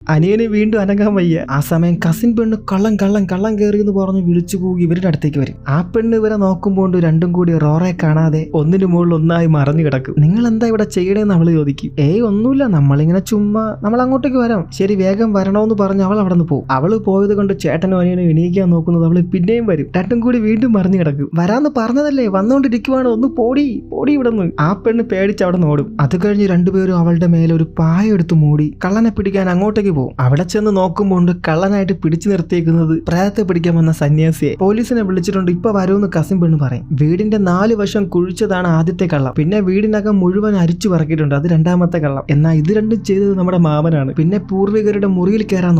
അനിയന് വീണ്ടും അനങ്ങാൻ വയ്യ. ആ സമയം കസിൻ പെണ്ണ് കള്ളം കയറിയെന്ന് പറഞ്ഞ് വിളിച്ചു പോയി ഇവരുടെ അടുത്തേക്ക് വരും. ആ പെണ്ണ് ഇവരെ നോക്കുമ്പോൾ രണ്ടും കൂടി റോറയെ കാണാതെ ഒന്നിനു മുകളിൽ ഒന്നായി മറഞ്ഞു കിടക്കും. നിങ്ങൾ എന്താ ഇവിടെ ചെയ്യണേന്ന് അവള് ചോദിക്കും. ഒന്നുമില്ല, നമ്മളിങ്ങനെ ചുമ്മാ നമ്മൾ അങ്ങോട്ടേക്ക് വരാം. ശരി, വേഗം വരണോന്ന് പറഞ്ഞ് അവൾ അവിടെ നിന്ന് പോകും. അവള് പോയത് കൊണ്ട് ചേട്ടനും അനിയനും എണീക്കാൻ നോക്കുന്നത് അവള് പിന്നെയും വരും. രണ്ടും കൂടി വീണ്ടും മറിഞ്ഞു കിടക്കും. വരാന്ന് പറഞ്ഞതല്ലേ, വന്നോണ്ടിരിക്കുവാണ്, ഒന്ന് പോടി ഇവിടെ നിന്ന്. ആ പെണ്ണ് പേടിച്ച് അവിടെ നോടും. അത് കഴിഞ്ഞ് രണ്ടുപേരും അവളുടെ മേലെ ഒരു പായ എടുത്ത് മൂടി കള്ളനെ പിടിക്കാൻ അങ്ങോട്ടേക്ക് പോകും. അവിടെ ചെന്ന് നോക്കുമ്പോൾ കള്ളനായിട്ട് പിടിച്ചു നിർത്തിയേക്കുന്നത് പ്രേതത്തെ പിടിക്കാൻ വന്ന സന്യാസിയെ. പോലീസിനെ വിളിച്ചിട്ടുണ്ട്, ഇപ്പൊ വരുമെന്ന് കസിൻ പെണ്ണ് പറയും. വീടിന്റെ 4 വശം കുഴിച്ചതാണ് ആദ്യത്തെ കള്ളം. പിന്നെ വീടിനകം മുഴുവൻ അരിച്ചു പറക്കിയിട്ടുണ്ട്, അത് രണ്ടാമത്തെ കള്ളം. എന്നാൽ ഇത് രണ്ടും ചെയ്തത് നമ്മുടെ മാമനാണ്. പിന്നെ പൂർവികരുടെ മുറിയിൽ കയറാൻ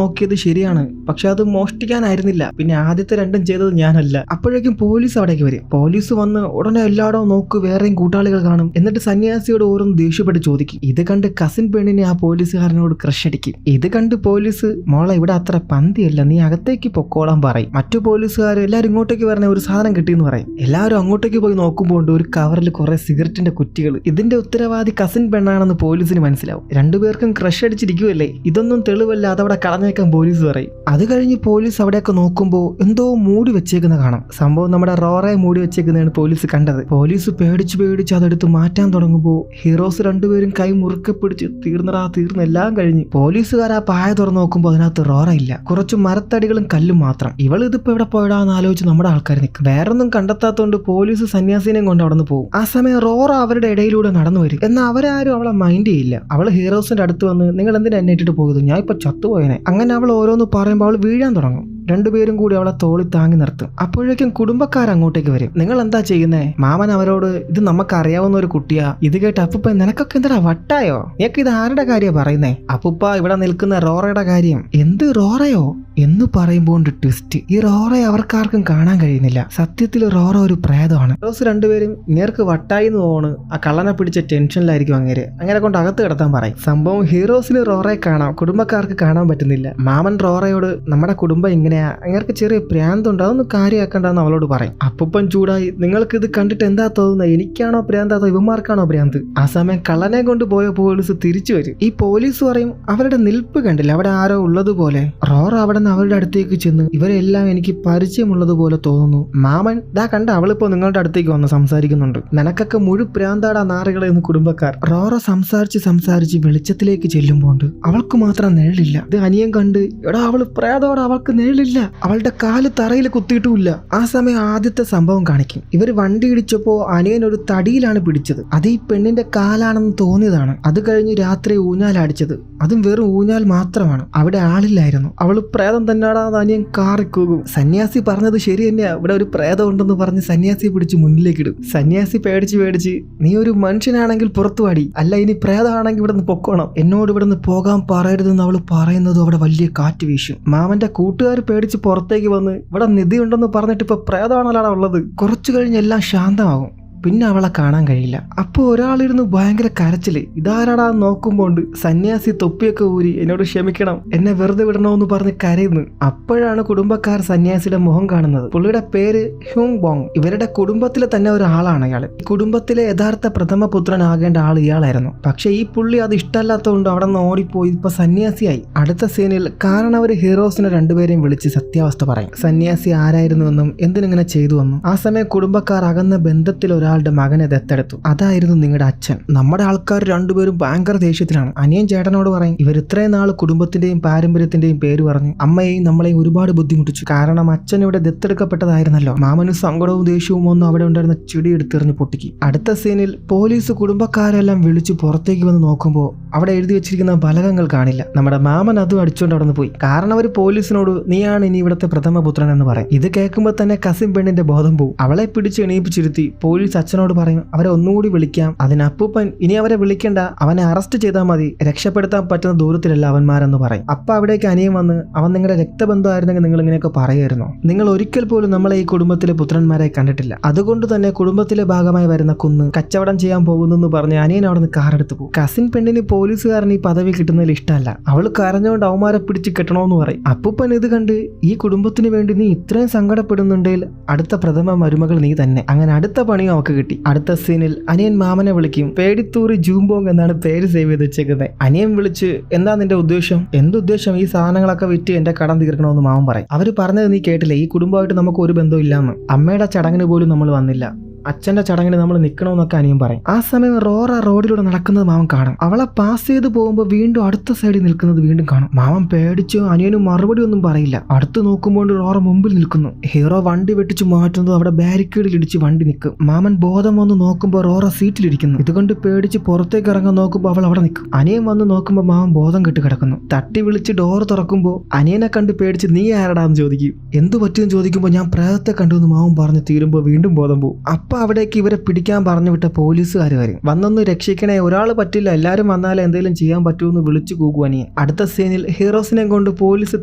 നോക്കിയത് ശരിയാണ്, പക്ഷെ അത് മോഷ്ടിക്കാനായിരുന്നില്ല. പിന്നെ ആദ്യത്തെ രണ്ടും ചെയ്തത് ഞാനല്ല. അപ്പോഴേക്കും പോലീസ് അവിടേക്ക് വരും. പോലീസ് വന്ന് ഉടനെ എല്ലായിടവും നോക്ക്, വേറെയും കൂട്ടാളികൾ കാണും. എന്നിട്ട് സന്യാസിയോട് ഓരോന്ന് ദേഷ്യപ്പെട്ട് ചോദിക്കും. ഇത് കണ്ട് കസിൻ പെണ്ണിനെ ആ പോലീസുകാരനോട് ക്രഷ് അടിക്കും. ഇത് കണ്ട് പോലീസ്, മോളെ ഇവിടെ അത്ര പന്തിയല്ല, നീ അകത്തേക്ക് പൊക്കോളാൻ പറയും. മറ്റു പോലീസുകാർ എല്ലാവരും ഇങ്ങോട്ടേക്ക് വരണ ഒരു സാധനം കിട്ടിയെന്ന് പറയും. എല്ലാവരും അങ്ങോട്ടേക്ക് പോയി നോക്കുമ്പോൾ ഒരു കവറിൽ കുറെ സിഗരറ്റിന്റെ കുറ്റികൾ. ഇതിന്റെ ഉത്തരവാദി കസിൻ പെണ്ണാണെന്ന് പോലീസിന് മനസ്സിലാവും. രണ്ടുപേർക്കും ക്രഷ് അടിച്ചിരിക്കുവല്ലേ, ഇതൊന്നും തെളിവല്ല, അതവിടെ കളഞ്ഞേക്കാൻ പോലീസ് പറയും. അത് കഴിഞ്ഞ് പോലീസ് അവിടെയൊക്കെ നോക്കുമ്പോൾ എന്തോ മൂടി വെച്ചേക്കുന്ന കാണാം. സംഭവം നമ്മുടെ റോറയെ മൂടി വെച്ചേക്കുന്നതാണ് പോലീസ് കണ്ടത്. പോലീസ് പേടിച്ച് അതെടുത്ത് മാറ്റാൻ തുടങ്ങുമ്പോൾ ഹീറോസ് രണ്ടുപേരും കൈ മുറുക്കെ പിടിച്ച് തീർന്നെല്ലാം കഴിഞ്ഞ് പോലീസുകാർ ആ പായ തുറന്ന് നോക്കുമ്പോൾ അതിനകത്ത് റോറ ഇല്ല, കുറച്ച് മരത്തടികളും കല്ലും മാത്രം. ഇവൾ ഇതിപ്പോ ഇവിടെ പോയിടാന്ന് ആലോചിച്ച് നമ്മുടെ ആൾക്കാർ നിൽക്കും. വേറൊന്നും കണ്ടെത്താത്തോണ്ട് പോലീസ് സന്യാസിനെയും കൊണ്ട് അവിടെ നിന്ന് പോകും. ആ സമയം റോറ അവരുടെ ഇടയിലൂടെ നടന്നു വരും. എന്നാൽ അവരാരും അവളെ മൈൻഡ് ചെയ്യില്ല. അവള് ഹീറോസിന്റെ അടുത്ത് വന്ന്, നിങ്ങൾ എന്തിനാ എന്നെ ഇട്ടിട്ട് പോയത്, ഞാൻ ഇപ്പൊ ചത്തുപോയനെ. അങ്ങനെ അവൾ ഓരോന്ന് പറയുമ്പോൾ അവൾ വീഴാൻ തുടങ്ങും. രണ്ടുപേരും കൂടി അവളെ തോളി താങ്ങി നിർത്തും. അപ്പോഴേക്കും കുടുംബക്കാർ അങ്ങോട്ടേക്ക് വരും. നിങ്ങൾ എന്താ ചെയ്യുന്നേ? മാമൻ അവരോട്, ഇത് നമുക്ക് അറിയാവുന്ന ഒരു കുട്ടിയാ. ഇത് കേട്ട് അപ്പുപ്പ, നിനക്കൊക്കെ എന്താ വട്ടായോ, നിനക്ക് ഇത് ആരുടെ കാര്യ പറയുന്നേ? അപ്പുപ്പ, ഇവിടെ നിൽക്കുന്ന റോറയുടെ കാര്യം. എന്ത് റോറയോ എന്ന് പറയുമ്പോൾ ട്വിസ്റ്റ്. ഈ റോറയെ അവർക്കാർക്കും കാണാൻ കഴിയുന്നില്ല. സത്യത്തിൽ റോറ ഒരു പ്രേതമാണ്. ഹീറോസ് രണ്ടുപേരും നേർക്ക് വട്ടായി എന്ന് തോന്നുന്നു. ആ കള്ളനെ പിടിച്ച ടെൻഷനിലായിരിക്കും അങ്ങനെ കൊണ്ട് അകത്ത് കിടത്താൻ പറയും. സംഭവം ഹീറോസിന് റോറയെ കാണാം, കുടുംബക്കാർക്ക് കാണാൻ പറ്റുന്നില്ല. മാമൻ റോറയോട്, നമ്മുടെ കുടുംബം ഇങ്ങനെയാ, അങ്ങനെ ചെറിയ ഭ്രാന്തുണ്ട്, അതൊന്നും കാര്യമാക്കണ്ടെന്ന് അവളോട് പറയും. അപ്പൂപ്പൻ ചൂടായി, നിങ്ങൾക്ക് ഇത് കണ്ടിട്ട് എന്താ തോന്നുന്നത്, എനിക്കാണോ ഭ്രാന്ത് അതോ ഇവന്മാർക്കാണോ ഭ്രാന്ത്? ആ സമയം കള്ളനെ കൊണ്ട് പോയ പോലീസ് തിരിച്ചു വരും. ഈ പോലീസ് പറയും, അവരുടെ നിൽപ്പ് കണ്ടില്ല, അവിടെ ആരോ ഉള്ളതുപോലെ. റോറ അവിടെ നിന്ന് അവരുടെ അടുത്തേക്ക് ചെന്ന്, ഇവരെല്ലാം എനിക്ക് പരിചയമുള്ളതുപോലെ തോന്നുന്നു. മാമൻ, ദാ കണ്ട, അവളിപ്പോ നിങ്ങളുടെ അടുത്തേക്ക് വന്ന് സംസാരിക്കുന്നുണ്ട്, നിനക്കൊക്കെ മുഴു ഭ്രാന്താടാ നാറുകളെ എന്ന് കുടുംബക്കാർ. റോറ സംസാരിച്ച് വെളിച്ചത്തിലേക്ക് ചെല്ലുമ്പോൾ അവൾക്ക് മാത്രം നിഴലില്ല. ഇത് അനിയൻ കണ്ട്, എടാ അവള് പ്രേതോടെ, അവൾക്ക് നിഴലില്ല, അവളുടെ കാല് തറയിൽ കുത്തിയിട്ടുമില്ല. ആ സമയം ആദ്യത്തെ സംഭവം കാണിക്കും. ഇവര് വണ്ടി ഇടിച്ചപ്പോ അനിയൻ ഒരു തടിയിലാണ് പിടിച്ചത്. അത് ഈ പെണ്ണിന്റെ കാലാണെന്ന് തോന്നിയതാണ്. അത് കഴിഞ്ഞ് രാത്രി ഊഞ്ഞാലടിച്ചത്, അതും വെറും ഊഞ്ഞാൽ മാത്രമാണ്, അവിടെ ആളില്ലായിരുന്നു. അവള് പ്രേതം തന്നെയാടാന്ന് അനിയൻ കാറിക്കൂകും. സന്യാസി പറഞ്ഞത് ശരി തന്നെയാ, ഇവിടെ ഒരു പ്രേതം ഉണ്ടെന്ന് പറഞ്ഞ് സന്യാസിയെ പിടിച്ച് മുന്നിലേക്ക് ഇടും. സന്യാസി പേടിച്ച്, നീ ഒരു മനുഷ്യനാണെങ്കിൽ പുറത്തു പാടി, അല്ല ഇനി പ്രേതമാണെങ്കിൽ ഇവിടെ നിന്ന് പൊക്കോണം, എന്നോട് ഇവിടെ നിന്ന് പോകാൻ പറയരുതെന്ന് അവള് പറയുന്നതും അവിടെ വലിയ കാറ്റ് വീശും. മാമന്റെ കൂട്ടുകാർ പേടിച്ച് പുറത്തേക്ക് വന്ന്, ഇവിടെ നിധി ഉണ്ടെന്ന് പറഞ്ഞിട്ട് ഇപ്പൊ പ്രേതമാണല്ലോ ഉള്ളത്. കുറച്ചു കഴിഞ്ഞ് എല്ലാം ശാന്തമാകും. പിന്നെ അവളെ കാണാൻ കഴിയില്ല. അപ്പോൾ ഒരാളിരുന്ന് ഭയങ്കര കരച്ചില്. ഇതാരാടാ നോക്കുമ്പോൾ സന്യാസി തൊപ്പിയൊക്കെ ഊരി, എന്നോട് ക്ഷമിക്കണം, എന്നെ വെറുതെ വിടണമെന്ന് പറഞ്ഞ് കരയുന്നു. അപ്പോഴാണ് കുടുംബക്കാർ സന്യാസിയുടെ മുഖം കാണുന്നത്. പുള്ളിയുടെ പേര് ഹ്യൂങ് ബോങ്. ഇവരുടെ കുടുംബത്തിലെ തന്നെ ഒരാളാണ് ഇയാള്. ഈ കുടുംബത്തിലെ യഥാർത്ഥ പ്രഥമ പുത്രനാകേണ്ട ആൾ ഇയാളായിരുന്നു. പക്ഷെ ഈ പുള്ളി അത് ഇഷ്ടമല്ലാത്തതുകൊണ്ട് അവിടെ നിന്ന് ഓടിപ്പോയി ഇപ്പൊ സന്യാസിയായി. അടുത്ത സീനിൽ കാരണം അവർ ഹീറോസിനെ രണ്ടുപേരെയും വിളിച്ച് സത്യാവസ്ഥ പറയും. സന്യാസി ആരായിരുന്നുവെന്നും എന്തിനിങ്ങനെ ചെയ്തുവെന്നും. ആ സമയം കുടുംബക്കാർ അകന്ന ബന്ധത്തിൽ ഒരാളുടെ മകനെ ദത്തെടുത്തു. അതായിരുന്നു നിങ്ങളുടെ അച്ഛൻ. നമ്മുടെ ആൾക്കാർ രണ്ടുപേരും ഭയങ്കര ദേഷ്യത്തിലാണ്. അനിയൻ ചേട്ടനോട് പറയും, ഇവർ ഇത്രയും നാൾ കുടുംബത്തിന്റെയും പാരമ്പര്യത്തിന്റെയും പേര് പറഞ്ഞു അമ്മയെയും നമ്മളെയും ഒരുപാട് ബുദ്ധിമുട്ടിച്ചു. കാരണം അച്ഛൻ ഇവിടെ ദത്തെടുക്കപ്പെട്ടതായിരുന്നല്ലോ. മാമന് സങ്കടവും ദേഷ്യവും ഒന്നും അവിടെ ഉണ്ടായിരുന്ന ചെടി എടുത്തെറിഞ്ഞ് പൊട്ടിക്കും. അടുത്ത സീനിൽ പോലീസ് കുടുംബക്കാരെല്ലാം വിളിച്ച് പുറത്തേക്ക് വന്ന് നോക്കുമ്പോൾ അവിടെ എഴുതി വെച്ചിരിക്കുന്ന ഫലകങ്ങൾ കാണില്ല. നമ്മുടെ മാമൻ അതും അടിച്ചുകൊണ്ട് അവിടെ നിന്ന് പോയി. കാരണം അവർ പോലീസിനോട്, നീയാണ് ഇനി ഇവിടുത്തെ പ്രഥമ പുത്രൻ എന്ന് പറയും. ഇത് കേൾക്കുമ്പോൾ തന്നെ കസിൻ പെണ്ണിന്റെ ബോധം പോവും. അവളെ പിടിച്ച് എണീപ്പിച്ചിരുത്തി പോലീസ് അച്ഛനോട് പറയും, അവരെ ഒന്നുകൂടി വിളിക്കാം. അതിന് അപ്പൂപ്പൻ, ഇനി അവരെ വിളിക്കേണ്ട, അവനെ അറസ്റ്റ് ചെയ്താൽ മതി, രക്ഷപ്പെടുത്താൻ പറ്റുന്ന ദൂരത്തിലല്ല അവന്മാരെന്ന് പറയും. അപ്പൊ അവിടേക്ക് അനിയൻ വന്ന്, അവൻ നിങ്ങളുടെ രക്തബന്ധമായിരുന്നെങ്കിൽ നിങ്ങൾ ഇങ്ങനെയൊക്കെ പറയുമായിരുന്നോ? നിങ്ങൾ ഒരിക്കൽ പോലും നമ്മളെ ഈ കുടുംബത്തിലെ പുത്രന്മാരെ കണ്ടിട്ടില്ല, അതുകൊണ്ട് തന്നെ കുടുംബത്തിലെ ഭാഗമായി വരുന്ന കുന്ന് കച്ചവടം ചെയ്യാൻ പോകുന്നു പറഞ്ഞ് അനിയൻ അവിടെ നിന്ന് കാറെടുത്ത് പോകും. കസിൻ പെണ്ണിന് പോലീസുകാരൻ ഈ പദവി കിട്ടുന്നതിൽ ഇഷ്ടമല്ല. അവള് കരഞ്ഞുകൊണ്ട് അവന്മാരെ പിടിച്ച് കെട്ടണമെന്ന് പറയും. അപ്പൂപ്പൻ ഇത് കണ്ട്, ഈ കുടുംബത്തിന് വേണ്ടി നീ ഇത്രയും സങ്കടപ്പെടുന്നുണ്ടെങ്കിൽ അടുത്ത പ്രഥമ മരുമകൾ നീ തന്നെ. അങ്ങനെ അടുത്ത പണിയും അവക്ക് വാക്ക് കിട്ടി. അടുത്ത സീനിൽ അനിയൻ മാമനെ വിളിക്കും. പേടിത്തൂറി ജൂംബോങ് എന്നാണ് പേര് സേവ് ചെയ്ത് വെച്ചേക്കുന്നത്. അനിയൻ വിളിച്ച് എന്താ നിന്റെ ഉദ്ദേശം? എന്തുദ്ദേശം? ഈ സാധനങ്ങളൊക്കെ വിറ്റ് എന്റെ കടം തീർക്കണമെന്ന് മാമൻ പറയും. അവര് പറഞ്ഞത് നീ കേട്ടില്ലേ, ഈ കുടുംബമായിട്ട് നമുക്ക് ഒരു ബന്ധവും ഇല്ലാന്ന്. അമ്മയുടെ ചടങ്ങിന് പോലും നമ്മൾ വന്നില്ല, അച്ഛന്റെ ചടങ്ങിന് നമ്മൾ നിൽക്കണമെന്നൊക്കെ അനിയൻ പറയും. ആ സമയം റോറ റോഡിലൂടെ നടക്കുന്നത് മാമൻ കാണും. അവളെ പാസ് ചെയ്ത് പോകുമ്പോൾ വീണ്ടും അടുത്ത സൈഡിൽ നിൽക്കുന്നത് വീണ്ടും കാണും. മാമൻ പേടിച്ച് അനിയനും മറുപടി ഒന്നും പറയില്ല. അടുത്ത് നോക്കുമ്പോൾ റോറ മുമ്പിൽ നിൽക്കുന്നു. ഹീറോ വണ്ടി വെട്ടിച്ച് മാറ്റുന്നത് അവിടെ ബാരിക്കേഡിൽ ഇടിച്ച് വണ്ടി നിൽക്കും. മാമൻ ബോധം വന്ന് നോക്കുമ്പോൾ റോറ സീറ്റിലിരിക്കുന്നു. ഇതുകൊണ്ട് പേടിച്ച് പുറത്തേക്ക് ഇറങ്ങാൻ നോക്കുമ്പോൾ അവൾ അവിടെ നിൽക്കും. അനിയൻ വന്ന് നോക്കുമ്പോൾ മാമൻ ബോധം കെട്ട് കിടക്കുന്നു. തട്ടി വിളിച്ച് ഡോർ തുറക്കുമ്പോൾ അനിയനെ കണ്ട് പേടിച്ച് നീ ആരടാന്ന് ചോദിക്കും. എന്തു പറ്റിയെന്ന് ചോദിക്കുമ്പോൾ ഞാൻ പ്രേതത്തെ കണ്ടു എന്ന് മാമൻ പറഞ്ഞ് തീരുമ്പോൾ വീണ്ടും ബോധം പോകും. അപ്പൊ അവിടേക്ക് ഇവരെ പിടിക്കാൻ പറഞ്ഞു വിട്ട പോലീസുകാർ വരും. വന്നൊന്ന് രക്ഷിക്കണേ, ഒരാൾ പറ്റില്ല, എല്ലാരും വന്നാലേ എന്തെങ്കിലും ചെയ്യാൻ പറ്റൂന്ന് വിളിച്ചു കൂകും അനിയൻ. അടുത്ത സീനിൽ ഹീറോസിനെ കൊണ്ട് പോലീസ്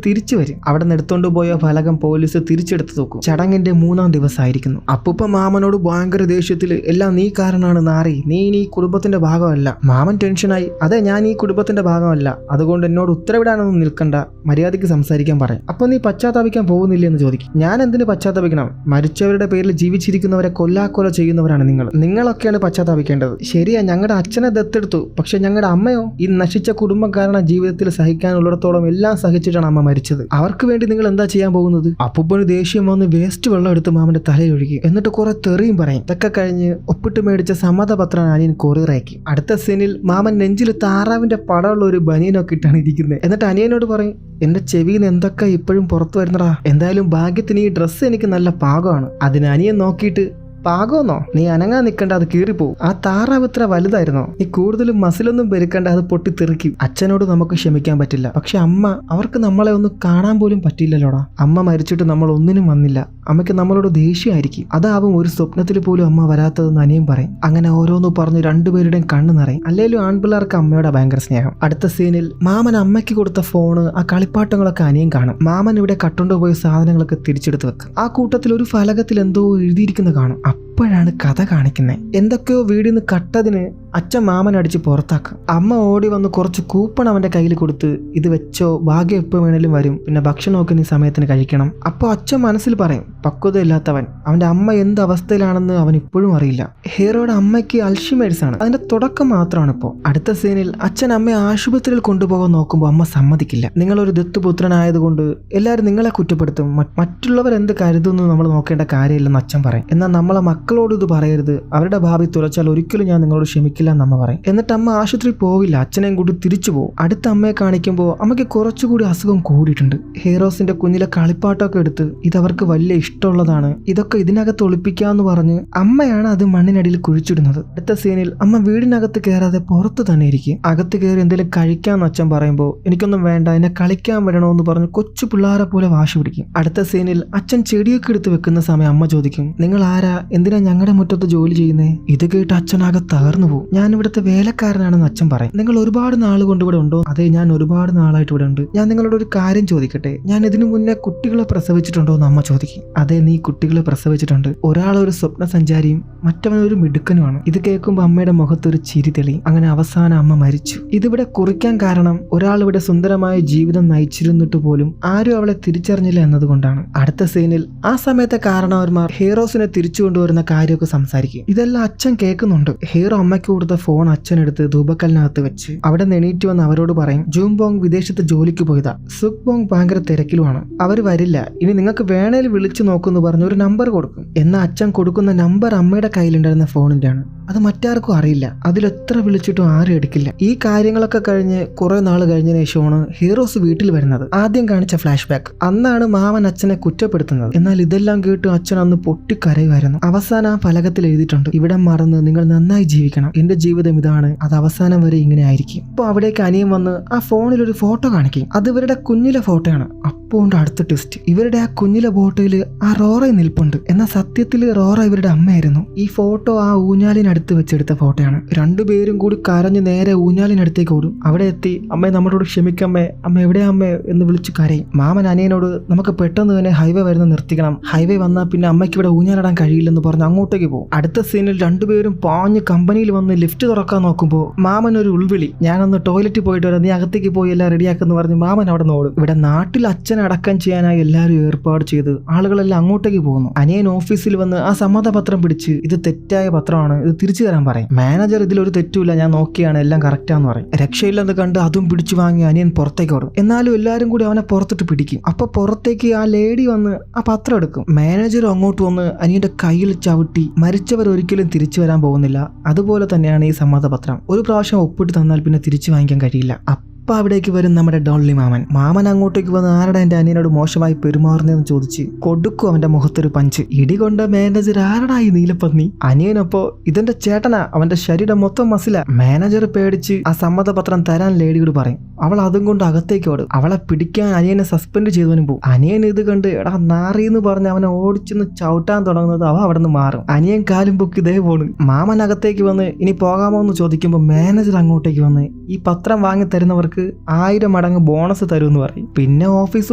തിരിച്ചു വരും. അവിടെ നിന്ന് എടുത്തോണ്ട് പോയ ഫലകം പോലീസ് തിരിച്ചെടുത്ത് നോക്കും. ചടങ്ങിന്റെ 3-ാം ദിവസമായിരിക്കുന്നു. അപ്പൂപ്പ മാമനോട് ഭയങ്കര ദേഷ്യത്തിൽ എല്ലാം നീ കാരണമാണ് നാറി, നീ ഇനി ഈ കുടുംബത്തിന്റെ ഭാഗമല്ല. മാമൻ ടെൻഷനായി, അതെ ഞാൻ ഈ കുടുംബത്തിന്റെ ഭാഗമല്ല, അതുകൊണ്ട് എന്നോട് ഉത്തരവിടാനൊന്നും നിൽക്കണ്ട, മര്യാദയ്ക്ക് സംസാരിക്കാൻ പറയും. അപ്പൊ നീ പശ്ചാത്താപിക്കാൻ പോകുന്നില്ല എന്ന് ചോദിക്കും. ഞാൻ എന്തിന് പശ്ചാത്താപിക്കണം? മരിച്ചവരുടെ പേരിൽ ജീവിച്ചിരിക്കുന്നവരെ കൊല്ലാക്കൊല ചെയ്യുന്നവരാണ് നിങ്ങളൊക്കെയാണ് പശ്ചാത്താപിക്കേണ്ടത്. ശരിയാ, ഞങ്ങളുടെ അച്ഛനെ ദത്തെടുത്തു, പക്ഷെ ഞങ്ങളുടെ അമ്മയോ ഈ നശിച്ച കുടുംബം കാരണം ജീവിതത്തിൽ സഹിക്കാനുള്ളിടത്തോളം എല്ലാം സഹിച്ചിട്ടാണ് അമ്മ മരിച്ചത്. അവർക്ക് വേണ്ടി നിങ്ങൾ എന്താ ചെയ്യാൻ പോകുന്നത്? അപ്പൂപ്പന് ദേഷ്യം വന്ന് വേസ്റ്റ് വെള്ളം എടുത്ത് മാമന്റെ തലയിൽ ഒഴുകി. എന്നിട്ട് കുറെ തെറിയും പറയും. ഇതൊക്കെ കഴിഞ്ഞ് ഒപ്പിട്ട് മേടിച്ച സമ്മതപത്രം അനിയൻ കൊറിയർ അയക്കി. അടുത്ത സീനിൽ മാമൻ നെഞ്ചിൽ താറാവിന്റെ പടമുള്ള ഒരു ബനിയനൊക്കെ ഇട്ടാണ് ഇരിക്കുന്നത്. എന്നിട്ട് അനിയനോട് പറയും, എന്റെ ചെവിയിൽ നിന്ന് എന്തൊക്കെ ഇപ്പോഴും പുറത്തു വരുന്നടാ, എന്തായാലും ഭാഗ്യത്തിന് ഈ ഡ്രസ്സ് എനിക്ക് നല്ല പാകമാണ്. അതിന് അനിയൻ നോക്കിയിട്ട് പാകമെന്നോ, നീ അനങ്ങാൻ നിൽക്കണ്ട, അത് കീറിപ്പോവും. ആ താറാവ് ഇത്ര വലുതായിരുന്നോ? നീ കൂടുതലും മസിലൊന്നും പെരുക്കണ്ട, അത് പൊട്ടി തെറിക്കും. അച്ഛനോട് നമുക്ക് ക്ഷമിക്കാൻ പറ്റില്ല, പക്ഷെ അമ്മ, അവർക്ക് നമ്മളെ ഒന്ന് കാണാൻ പോലും പറ്റില്ലല്ലോടാ. അമ്മ മരിച്ചിട്ട് നമ്മൾ ഒന്നിനും വന്നില്ല, അമ്മയ്ക്ക് നമ്മളോട് ദേഷ്യമായിരിക്കും. അതാവും ഒരു സ്വപ്നത്തിൽ പോലും അമ്മ വരാത്തതെന്ന് അനിയൻ പറയും. അങ്ങനെ ഓരോന്ന് പറഞ്ഞ് രണ്ടുപേരുടെയും കണ്ണ് നിറയും. അല്ലേലും ആൺപിള്ളേർക്ക് അമ്മയുടെ ഭയങ്കര സ്നേഹം. അടുത്ത സീനിൽ മാമൻ അമ്മയ്ക്ക് കൊടുത്ത ഫോണ്, ആ കളിപ്പാട്ടങ്ങളൊക്കെ അനിയൻ കാണും. മാമൻ ഇവിടെ കട്ടുകൊണ്ടുപോയ സാധനങ്ങളൊക്കെ തിരിച്ചെടുത്ത് വെക്കും. ആ കൂട്ടത്തിൽ ഒരു ഫലകത്തിൽ എന്തോ എഴുതിയിരിക്കുന്ന കാണും. അപ്പോഴാണ് കഥ കാണിക്കുന്നത്. എന്തൊക്കെയോ വീടിൽ നിന്ന് കട്ടതിന് അച്ഛൻ മാമൻ അടിച്ച് പുറത്താക്കും. അമ്മ ഓടി വന്ന് കുറച്ച് കൂപ്പൺ അവന്റെ കയ്യിൽ കൊടുത്ത്, ഇത് വെച്ചോ, ഭാഗ്യം എപ്പോൾ വേണേലും വരും, പിന്നെ ഭക്ഷണമൊക്കെ നീ സമയത്തിന് കഴിക്കണം. അപ്പോൾ അച്ഛൻ മനസ്സിൽ പറയും, പക്വതയില്ലാത്തവൻ, അവന്റെ അമ്മ എന്ത് അവസ്ഥയിലാണെന്ന് അവൻ ഇപ്പോഴും അറിയില്ല. ഹീറോയുടെ അമ്മയ്ക്ക് അൽഷിമേഴ്സ് ആണ്, അതിന്റെ തുടക്കം മാത്രമാണ് ഇപ്പോൾ. അടുത്ത സീനിൽ അച്ഛൻ അമ്മയെ ആശുപത്രിയിൽ കൊണ്ടുപോകാൻ നോക്കുമ്പോൾ അമ്മ സമ്മതിക്കില്ല. നിങ്ങളൊരു ദത്തുപുത്രനായതുകൊണ്ട് എല്ലാവരും നിങ്ങളെ കുറ്റപ്പെടുത്തും, മറ്റുള്ളവർ എന്ത് കരുതുന്നു നമ്മൾ നോക്കേണ്ട കാര്യമില്ലെന്ന് അച്ഛൻ പറയും. എന്നാൽ നമ്മളെ മക്കളോട് ഇത് പറയരുത്, അവരുടെ ഭാവി തുലച്ചാൽ ഒരിക്കലും ഞാൻ നിങ്ങളോട് ക്ഷമിക്കില്ല എന്ന് അമ്മ പറയും. എന്നിട്ട് അമ്മ ആശുപത്രി പോവില്ല, അച്ഛനെയും കൂടി തിരിച്ചു പോകും. അടുത്ത അമ്മയെ കാണിക്കുമ്പോൾ അമ്മയ്ക്ക് കുറച്ചുകൂടി അസുഖം കൂടിയിട്ടുണ്ട്. ഹീറോസിന്റെ കുഞ്ഞിലെ കളിപ്പാട്ടമൊക്കെ എടുത്ത് ഇതവർക്ക് വലിയ ഇഷ്ടമുള്ളതാണ്, ഇതൊക്കെ ഇതിനകത്ത് ഒളിപ്പിക്കാന്ന് പറഞ്ഞ് അമ്മയാണ് അത് മണ്ണിനടിയിൽ കുഴിച്ചിടുന്നത്. അടുത്ത സീനിൽ അമ്മ വീടിനകത്ത് കയറാതെ പുറത്ത് തന്നെ ഇരിക്കും. അകത്ത് കയറി എന്തെങ്കിലും കഴിക്കാന്ന് അച്ഛൻ പറയുമ്പോൾ എനിക്കൊന്നും വേണ്ട, എന്നെ കളിക്കാൻ വരണമെന്ന് പറഞ്ഞ് കൊച്ചു പിള്ളേരെ പോലെ വാശി പിടിക്കും. അടുത്ത സീനിൽ അച്ഛൻ ചെടിയൊക്കെ എടുത്ത് വെക്കുന്ന സമയം അമ്മ ചോദിക്കും, നിങ്ങൾ ആരാ, എന്തിനാ ഞങ്ങളുടെ മുറ്റത്ത് ജോലി ചെയ്യുന്നേ? ഇത് കേട്ട് അച്ഛനാകെ തകർന്നു പോകും. ഞാൻ ഇവിടുത്തെ വേലക്കാരനാണെന്ന് അച്ഛൻ പറയും. നിങ്ങൾ ഒരുപാട് നാൾ കൊണ്ട് ഇവിടെ ഉണ്ടോ? അതെ, ഞാൻ ഒരുപാട് നാളായിട്ട് ഇവിടെ ഉണ്ട്. ഞാൻ നിങ്ങളോട് ഒരു കാര്യം ചോദിക്കട്ടെ, ഞാൻ ഇതിനു മുന്നേ കുട്ടികളെ പ്രസവിച്ചിട്ടുണ്ടോ എന്ന് അമ്മ ചോദിക്കും. അതെ, നീ കുട്ടികളെ പ്രസവിച്ചിട്ടുണ്ട്. ഒരാളൊരു സ്വപ്ന സഞ്ചാരിയും മറ്റവനൊരു മിടുക്കനുമാണ്. ഇത് കേൾക്കുമ്പോൾ അമ്മയുടെ മുഖത്തൊരു ചിരി തെളിയും. അങ്ങനെ അവസാനം അമ്മ മരിച്ചു. ഇതിവിടെ കുറിക്കാൻ കാരണം ഒരാൾ ഇവിടെ സുന്ദരമായ ജീവിതം നയിച്ചിരുന്നിട്ട് പോലും ആരും അവളെ തിരിച്ചറിഞ്ഞില്ല എന്നതുകൊണ്ടാണ്. അടുത്ത സീനിൽ ആ സമയത്തെ കാരണവന്മാർ ഹീറോസിനെ തിരിച്ചു കൊണ്ടുവരുന്ന കാര്യമൊക്കെ സംസാരിക്കും. ഇതെല്ലാം അച്ഛൻ കേൾക്കുന്നുണ്ട്. ഹീറോ അമ്മയ്ക്ക് കൊടുത്ത ഫോൺ അച്ഛനെടുത്ത് ധൂപക്കലിനകത്ത് വെച്ച് അവിടെ എണീറ്റ് വന്ന് അവരോട് പറയും, ജൂംബോങ് വിദേശത്ത് ജോലിക്ക് പോയതാ, സുക്ബോങ് ഭയങ്കര തിരക്കിലുമാണ്, അവർ വരില്ല, ഇനി നിങ്ങൾക്ക് വേണേൽ വിളിച്ചു നോക്കുമെന്ന് പറഞ്ഞ് ഒരു നമ്പർ കൊടുക്കും. എന്നാൽ അച്ഛൻ കൊടുക്കുന്ന നമ്പർ അമ്മയുടെ കയ്യിലുണ്ടായിരുന്ന ഫോണിന്റെ ആണ്. അത് മറ്റാർക്കും അറിയില്ല. അതിലെത്ര വിളിച്ചിട്ടും ആരും എടുക്കില്ല. ഈ കാര്യങ്ങളൊക്കെ കഴിഞ്ഞ് കുറെ നാൾ കഴിഞ്ഞതിന് ശേഷമാണ് ഹീറോസ് വീട്ടിൽ വരുന്നത്. ആദ്യം കാണിച്ച ഫ്ലാഷ് ബാക്ക്, അന്നാണ് മാമൻ അച്ഛനെ കുറ്റപ്പെടുത്തുന്നത്. എന്നാൽ ഇതെല്ലാം കേട്ട് അച്ഛൻ അന്ന് പൊട്ടിക്കരയുമായിരുന്നു. അവസാനം ആ ഫലകത്തിൽ എഴുതിയിട്ടുണ്ട്, ഇവിടെ മറന്ന് നിങ്ങൾ നന്നായി ജീവിക്കണം, എന്റെ ജീവിതം ഇതാണ്, അത് അവസാനം വരെ ഇങ്ങനെ ആയിരിക്കും. ഇപ്പൊ അവിടേക്ക് അനിയൻ വന്ന് ആ ഫോണിൽ ഒരു ഫോട്ടോ കാണിക്കും. അത് ഇവരുടെ കുഞ്ഞിലെ ഫോട്ടോയാണ്. അപ്പോൾ അടുത്ത ട്വിസ്റ്റ്, ഇവരുടെ ആ കുഞ്ഞിലെ ഫോട്ടോയിൽ ആ റോറ നിൽപ്പുണ്ട്. എന്നാൽ സത്യത്തിൽ റോറ ഇവരുടെ അമ്മയായിരുന്നു. ഈ ഫോട്ടോ ആ ഊഞ്ഞാലിനടിയിൽ അടുത്ത് വെച്ചെടുത്ത ഫോട്ടോയാണ്. രണ്ടുപേരും കൂടി കരഞ്ഞ് നേരെ ഊഞ്ഞാലിനടുത്തേക്ക് ഓടും. അവിടെ എത്തി അമ്മേ നമ്മളോട് ക്ഷമിക്കമ്മേ, അമ്മ എവിടെയാ അമ്മേ എന്ന് വിളിച്ച് കരയും. മാമൻ അനിയനോട് നമുക്ക് പെട്ടെന്ന് തന്നെ ഹൈവേ വരുന്ന നിർത്തിക്കണം, ഹൈവേ വന്നാൽ പിന്നെ അമ്മയ്ക്ക് ഇവിടെ ഊഞ്ഞാലിടാൻ കഴിയില്ലെന്ന് പറഞ്ഞ് അങ്ങോട്ടേക്ക് പോകും. അടുത്ത സീനിൽ രണ്ടുപേരും പാഞ്ഞ് കമ്പനിയിൽ വന്ന് ലിഫ്റ്റ് തുറക്കാൻ നോക്കുമ്പോൾ മാമൻ ഒരു ഉൾവിളി, ഞാനൊന്ന് ടോയ്ലറ്റിൽ പോയിട്ട് വരാം, നീ അകത്തേക്ക് പോയി എല്ലാം റെഡിയാക്കെന്ന് പറഞ്ഞ് മാമൻ അവിടെ നിന്ന് ഓടും. ഇവിടെ നാട്ടിൽ അച്ഛനെ അടക്കം ചെയ്യാനായി എല്ലാവരും ഏർപ്പാട് ചെയ്ത് ആളുകളെല്ലാം അങ്ങോട്ടേക്ക് പോകുന്നു. അനിയൻ ഓഫീസിൽ വന്ന് ആ സമ്മതപത്രം പിടിച്ച് ഇത് തെറ്റായ പത്രമാണ്, ഇത് തിരിച്ചു തരാൻ പറയും. മാനേജർ ഇതിലൊരു തെറ്റുമില്ല, ഞാൻ നോക്കിയാണ് എല്ലാം കറക്റ്റാന്ന് പറയും. രക്ഷയില്ലെന്ന് കണ്ട് അതും പിടിച്ചു വാങ്ങി അനിയൻ പുറത്തേക്ക് ഓടും. എന്നാലും എല്ലാവരും കൂടി അവനെ പുറത്തിട്ട് പിടിക്കും. അപ്പൊ പുറത്തേക്ക് ആ ലേഡി വന്ന് ആ പത്രം എടുക്കും. മാനേജർ അങ്ങോട്ട് വന്ന് അനിയന്റെ കയ്യിൽ ചവിട്ടി, മരിച്ചവർ ഒരിക്കലും തിരിച്ചു വരാൻ പോകുന്നില്ല, അതുപോലെ തന്നെയാണ് ഈ സമ്മതപത്രം, ഒരു പ്രാവശ്യം ഒപ്പിട്ട് തന്നാൽ പിന്നെ തിരിച്ചു വാങ്ങിക്കാൻ കഴിയില്ല. അപ്പൊ അവിടേക്ക് വരും നമ്മുടെ ഡോൺലി മാമൻ. മാമൻ അങ്ങോട്ടേക്ക് വന്ന് ആരുടെ എന്റെ അനിയനോട് മോശമായി പെരുമാറുന്നതെന്ന് ചോദിച്ച് കൊടുക്കും അവന്റെ മുഖത്തൊരു പഞ്ച്. ഇടികൊണ്ട മാനേജർ ആരടാ ഈ നീലപ്പന്നി? അനിയനപ്പോ ഇതെന്റെ ചേട്ടനാ, അവന്റെ ശരീരം മൊത്തം മസില. മാനേജർ പേടിച്ച് ആ സമ്മതപത്രം തരാൻ ലേഡിയോട് പറയും. അവൾ അതും കൊണ്ട് അകത്തേക്ക് ഓടും. അവളെ പിടിക്കാൻ അനിയനെ സസ്പെൻഡ് ചെയ്തവനും പോകും. അനിയൻ ഇത് കണ്ട് എടാ നാറിന്ന് പറഞ്ഞ് അവനെ ഓടിച്ചെന്ന് ചവിട്ടാൻ തുടങ്ങുന്നത് അവ അവിടെ നിന്ന് മാറും. അനിയൻ കാലും പൊക്കി ഇതേ പോണ്. മാമൻ അകത്തേക്ക് വന്ന് ഇനി പോകാമോ എന്ന് ചോദിക്കുമ്പോൾ മാനേജർ അങ്ങോട്ടേക്ക് വന്ന് ഈ പത്രം വാങ്ങി തരുന്നവർക്ക് 1000 മടങ്ങ് ബോണസ് തരുമെന്ന് പറയും. പിന്നെ ഓഫീസ്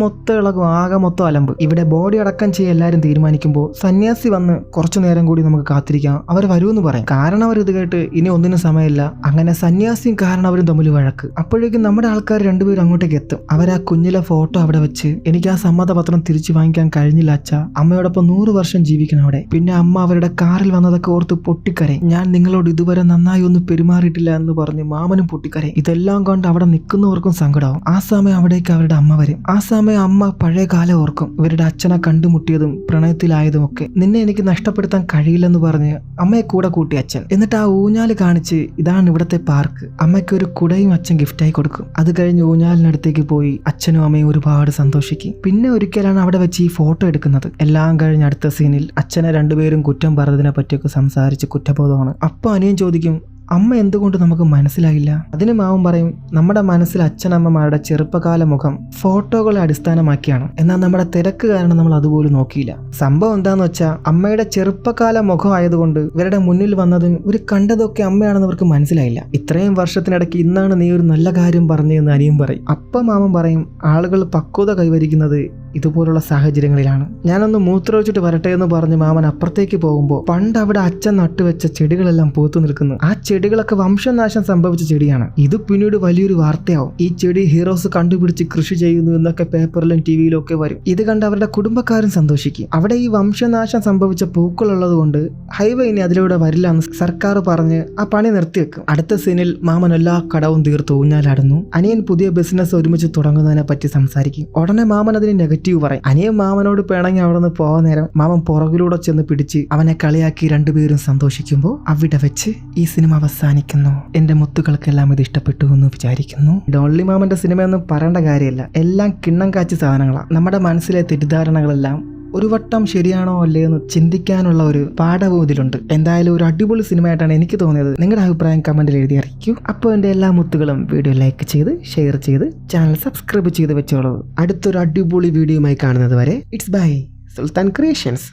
മൊത്തം ഇളകും, ആകെ മൊത്തം അലമ്പ്. ഇവിടെ ബോഡി അടക്കം ചെയ്യാൻ എല്ലാവരും തീരുമാനിക്കുമ്പോൾ സന്യാസി വന്ന് കുറച്ചു നേരം കൂടി നമുക്ക് കാത്തിരിക്കാം, അവർ വരുമെന്ന് പറയും. കാരണം അവർ ഇത് കേട്ട് ഇനി ഒന്നിനും സമയമില്ല. അങ്ങനെ സന്യാസിയും കാരണവരും തമ്മിൽ വഴക്ക്. അപ്പോഴേക്കും നമ്മുടെ ആൾക്കാർ രണ്ടുപേരും അങ്ങോട്ടേക്ക് എത്തും. അവർ ആ കുഞ്ഞിലെ ഫോട്ടോ അവിടെ വെച്ച് എനിക്ക് ആ സമ്മതപത്രം തിരിച്ചു വാങ്ങിക്കാൻ കഴിഞ്ഞില്ല അച്ഛ, അമ്മയോടൊപ്പം 100 വർഷം ജീവിക്കണം അവിടെ. പിന്നെ അമ്മ അവരുടെ കാറിൽ വന്നതൊക്കെ ഓർത്ത് പൊട്ടിക്കരയും. ഞാൻ നിങ്ങളോട് ഇതുവരെ നന്നായി ഒന്നും പെരുമാറിയിട്ടില്ല എന്ന് പറഞ്ഞ് മാമനും പൊട്ടിക്കരയും. ഇതെല്ലാം കൊണ്ട് അവിടെ നിൽക്കുന്നവർക്കും സങ്കടമാവും. ആ സമയം അവിടേക്ക് അവരുടെ അമ്മ വരും. ആ സമയം അമ്മ പഴയ കാലം ഓർക്കും, ഇവരുടെ അച്ഛനെ കണ്ടുമുട്ടിയതും പ്രണയത്തിലായതും ഒക്കെ. നിന്നെ എനിക്ക് നഷ്ടപ്പെടുത്താൻ കഴിയില്ലെന്ന് പറഞ്ഞ് അമ്മയെ കൂടെ കൂട്ടി അച്ഛൻ. എന്നിട്ട് ആ ഊഞ്ഞാല് കാണിച്ച് ഇതാണ് ഇവിടത്തെ പാർക്ക്, അമ്മയ്ക്ക് ഒരു കുടയും അച്ഛൻ ഗിഫ്റ്റായി കൊടുക്കും. അത് കഴിഞ്ഞ് ഊഞ്ഞാലിനടുത്തേക്ക് പോയി അച്ഛനും അമ്മയും ഒരുപാട് സന്തോഷിക്കും. പിന്നെ ഒരിക്കലാണ് അവിടെ വെച്ച് ഈ ഫോട്ടോ എടുക്കുന്നത്. എല്ലാം കഴിഞ്ഞ് അടുത്ത സീനിൽ അച്ഛനെ രണ്ടുപേരും കുറ്റം പറഞ്ഞതിനെ പറ്റിയൊക്കെ സംസാരിച്ച് കുറ്റബോധമാണ്. അപ്പൊ അനിയൻ ചോദിക്കും അമ്മ എന്തുകൊണ്ട് നമുക്ക് മനസ്സിലായില്ല? അതിന് മാവൻ പറയും നമ്മുടെ മനസ്സിൽ അച്ഛനമ്മമാരുടെ ചെറുപ്പകാല മുഖം ഫോട്ടോകളെ അടിസ്ഥാനമാക്കിയാണ്, എന്നാൽ നമ്മുടെ തിരക്ക് കാരണം നമ്മൾ അതുപോലും നോക്കിയില്ല. സംഭവം എന്താന്ന് വെച്ചാൽ അമ്മയുടെ ചെറുപ്പകാല മുഖം ആയതുകൊണ്ട് ഇവരുടെ മുന്നിൽ വന്നതും ഇവർ കണ്ടതൊക്കെ അമ്മയാണെന്ന് അവർക്ക് മനസ്സിലായില്ല. ഇത്രയും വർഷത്തിനിടയ്ക്ക് ഇന്നാണ് നീ ഒരു നല്ല കാര്യം പറഞ്ഞതെന്ന് അനിയൻ പറയും. അപ്പം മാമൻ പറയും ആളുകൾ പക്വത കൈവരിക്കുന്നത് ഇതുപോലുള്ള സാഹചര്യങ്ങളിലാണ്, ഞാനൊന്ന് മൂത്രമൊഴിച്ചിട്ട് വരട്ടെ എന്ന് പറഞ്ഞ് മാമൻ അപ്പുറത്തേക്ക് പോകുമ്പോൾ പണ്ട് അവിടെ അച്ഛൻ നട്ടുവെച്ച ചെടികളെല്ലാം പൂത്തു നിൽക്കുന്നു. ആ ചെടികളൊക്കെ വംശനാശം സംഭവിച്ച ചെടിയാണ്. ഇത് പിന്നീട് വലിയൊരു വാർത്തയാവും. ഈ ചെടി ഹീറോസ് കണ്ടുപിടിച്ച് കൃഷി ചെയ്യുന്നു എന്നൊക്കെ പേപ്പറിലും ടിവിയിലും ഒക്കെ വരും. ഇത് കണ്ട് അവരുടെ കുടുംബക്കാരും സന്തോഷിക്കും. അവിടെ ഈ വംശനാശം സംഭവിച്ച പൂക്കളുള്ളത് കൊണ്ട് ഹൈവേ ഇനി അതിലൂടെ വരില്ല എന്ന് സർക്കാർ പറഞ്ഞ് ആ പണി നിർത്തിവെക്കും. അടുത്ത സീനിൽ മാമൻ എല്ലാ കടവും തീർത്ത് ഊഞ്ഞാലാടുന്നു. അനിയൻ പുതിയ ബിസിനസ് ഒരുമിച്ച് തുടങ്ങുന്നതിനെ പറ്റി സംസാരിക്കും. ഉടനെ മാമൻ അതിന് നെഗറ്റീവ് പറയും. അനിയൻ മാമനോട് പിണങ്ങി അവിടെ നിന്ന് പോകാൻ നേരം മാമൻ പുറകിലൂടെ ചെന്ന് പിടിച്ച് അവനെ കളിയാക്കി രണ്ടുപേരും സന്തോഷിക്കുമ്പോൾ അവിടെ വെച്ച് ഈ സിനിമ അവസാനിക്കുന്നു. എന്റെ മുത്തുകൾക്കെല്ലാം ഇത് ഇഷ്ടപ്പെട്ടു എന്ന് വിചാരിക്കുന്നു. ഡോൺലി മാമന്റെ സിനിമയൊന്നും പറയേണ്ട കാര്യമില്ല, എല്ലാം കിണ്ണം കാച്ചി സാധനങ്ങളാണ്. നമ്മുടെ മനസ്സിലെ തെറ്റിദ്ധാരണകളെല്ലാം ഒരു വട്ടം ശരിയാണോ അല്ലേ എന്ന് ചിന്തിക്കാനുള്ള ഒരു പാഠവും ഇതിലുണ്ട്. എന്തായാലും ഒരു അടിപൊളി സിനിമയായിട്ടാണ് എനിക്ക് തോന്നിയത്. നിങ്ങളുടെ അഭിപ്രായം കമന്റിൽ എഴുതി അറിയിക്കൂ. അപ്പോൾ എൻ്റെ എല്ലാ മുത്തുകളും വീഡിയോ ലൈക്ക് ചെയ്ത് ഷെയർ ചെയ്ത് ചാനൽ സബ്സ്ക്രൈബ് ചെയ്ത് വെച്ചോളൂ. അടുത്തൊരു അടിപൊളി വീഡിയോയുമായി കാണുന്നത് വരെ ഇറ്റ്സ് ബൈ സുൽത്താൻ ക്രിയേഷൻസ്.